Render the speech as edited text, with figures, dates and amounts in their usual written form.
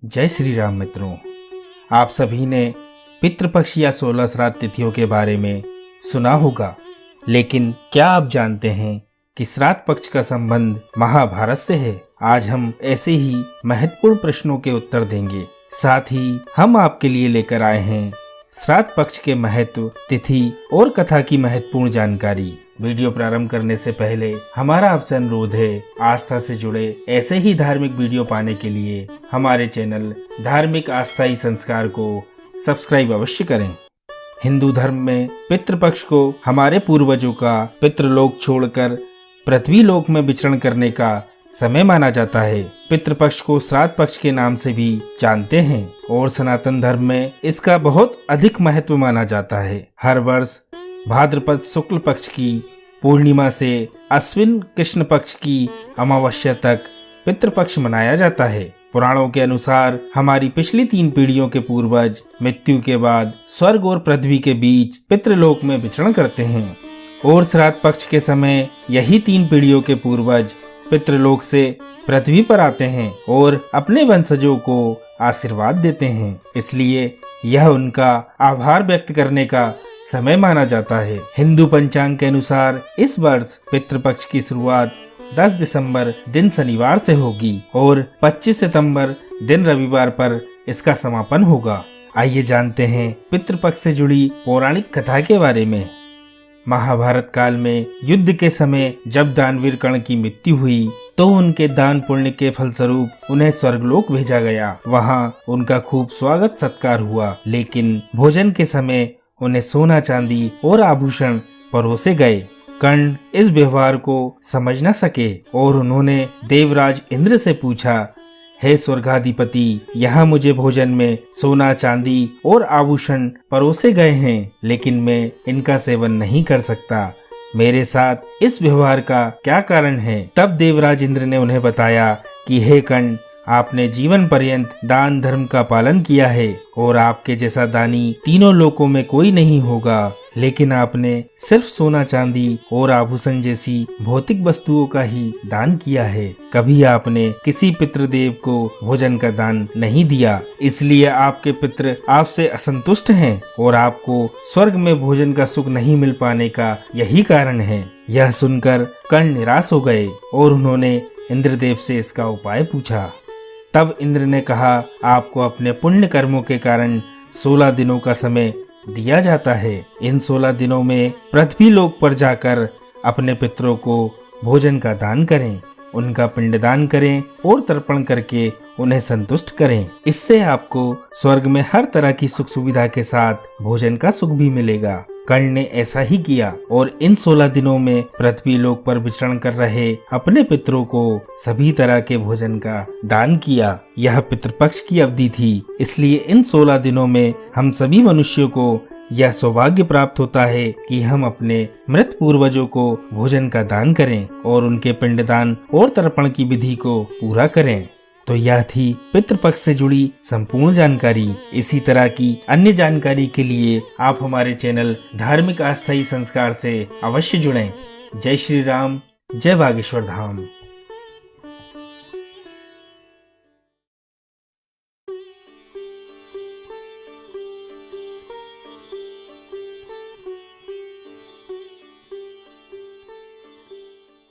जय श्री राम मित्रों, आप सभी ने पितृपक्ष या 16 श्राद्ध तिथियों के बारे में सुना होगा, लेकिन क्या आप जानते हैं कि श्राद्ध पक्ष का संबंध महाभारत से है। आज हम ऐसे ही महत्वपूर्ण प्रश्नों के उत्तर देंगे। साथ ही हम आपके लिए लेकर आए हैं श्राद्ध पक्ष के महत्व, तिथि और कथा की महत्वपूर्ण जानकारी। वीडियो प्रारंभ करने से पहले हमारा आपसे अनुरोध है, आस्था से जुड़े ऐसे ही धार्मिक वीडियो पाने के लिए हमारे चैनल धार्मिक आस्थाई संस्कार को सब्सक्राइब अवश्य करें। हिंदू धर्म में पितृपक्ष को हमारे पूर्वजों का पितृलोक छोड़कर पृथ्वी लोक में विचरण करने का समय माना जाता है। पितृपक्ष को श्राद्ध पक्ष के नाम से भी जानते हैं और सनातन धर्म में इसका बहुत अधिक महत्व माना जाता है। हर वर्ष भाद्रपद शुक्ल पक्ष की पूर्णिमा से अश्विन कृष्ण पक्ष की अमावस्या तक पितृपक्ष मनाया जाता है। पुराणों के अनुसार हमारी पिछली 3 पीढ़ियों के पूर्वज मृत्यु के बाद स्वर्ग और पृथ्वी के बीच पितृलोक में विचरण करते हैं और श्राद्ध पक्ष के समय यही 3 पीढ़ियों के पूर्वज पितृलोक से पृथ्वी पर आते हैं और अपने वंशजों को आशीर्वाद देते हैं। इसलिए यह उनका आभार व्यक्त करने का समय माना जाता है। हिंदू पंचांग के अनुसार इस वर्ष पितृपक्ष की शुरुआत 10 दिसंबर दिन शनिवार से होगी और 25 सितंबर दिन रविवार पर इसका समापन होगा। आइए जानते हैं पितृपक्ष से जुड़ी पौराणिक कथा के बारे में। महाभारत काल में युद्ध के समय जब दानवीर कर्ण की मृत्यु हुई तो उनके दान पुण्य के फलस्वरूप उन्हें स्वर्गलोक भेजा गया। वहां उनका खूब स्वागत सत्कार हुआ, लेकिन भोजन के समय उन्हें सोना चांदी और आभूषण परोसे गए। कर्ण इस व्यवहार को समझ न सके और उन्होंने देवराज इंद्र से पूछा, हे स्वर्गाधिपति, यहाँ मुझे भोजन में सोना चांदी और आभूषण परोसे गए हैं, लेकिन मैं इनका सेवन नहीं कर सकता। मेरे साथ इस व्यवहार का क्या कारण है? तब देवराज इंद्र ने उन्हें बताया कि हे कर्ण, आपने जीवन पर्यंत दान धर्म का पालन किया है और आपके जैसा दानी तीनों लोकों में कोई नहीं होगा, लेकिन आपने सिर्फ सोना चांदी और आभूषण जैसी भौतिक वस्तुओं का ही दान किया है। कभी आपने किसी पितृदेव को भोजन का दान नहीं दिया, इसलिए आपके पितृ आपसे असंतुष्ट हैं और आपको स्वर्ग में भोजन का सुख नहीं मिल पाने का यही कारण है। यह सुनकर कर्ण निराश हो गए और उन्होंने इंद्रदेव से इसका उपाय पूछा। तब इंद्र ने कहा, आपको अपने पुण्य कर्मों के कारण 16 दिनों का समय दिया जाता है। इन 16 दिनों में पृथ्वी लोक पर जाकर अपने पितरों को भोजन का दान करें, उनका पिंडदान करें और तर्पण करके उन्हें संतुष्ट करें। इससे आपको स्वर्ग में हर तरह की सुख सुविधा के साथ भोजन का सुख भी मिलेगा। कर्ण ने ऐसा ही किया और इन 16 दिनों में पृथ्वी लोक पर विचरण कर रहे अपने पितरों को सभी तरह के भोजन का दान किया। यह पितृपक्ष की अवधि थी, इसलिए इन 16 दिनों में हम सभी मनुष्यों को यह सौभाग्य प्राप्त होता है कि हम अपने मृत पूर्वजों को भोजन का दान करें और उनके पिंडदान और तर्पण की विधि को पूरा करें। तो यह थी पितृपक्ष से जुड़ी संपूर्ण जानकारी। इसी तरह की अन्य जानकारी के लिए आप हमारे चैनल धार्मिक आस्थाई संस्कार से अवश्य जुड़ें। जय श्री राम, जय बागेश्वर धाम।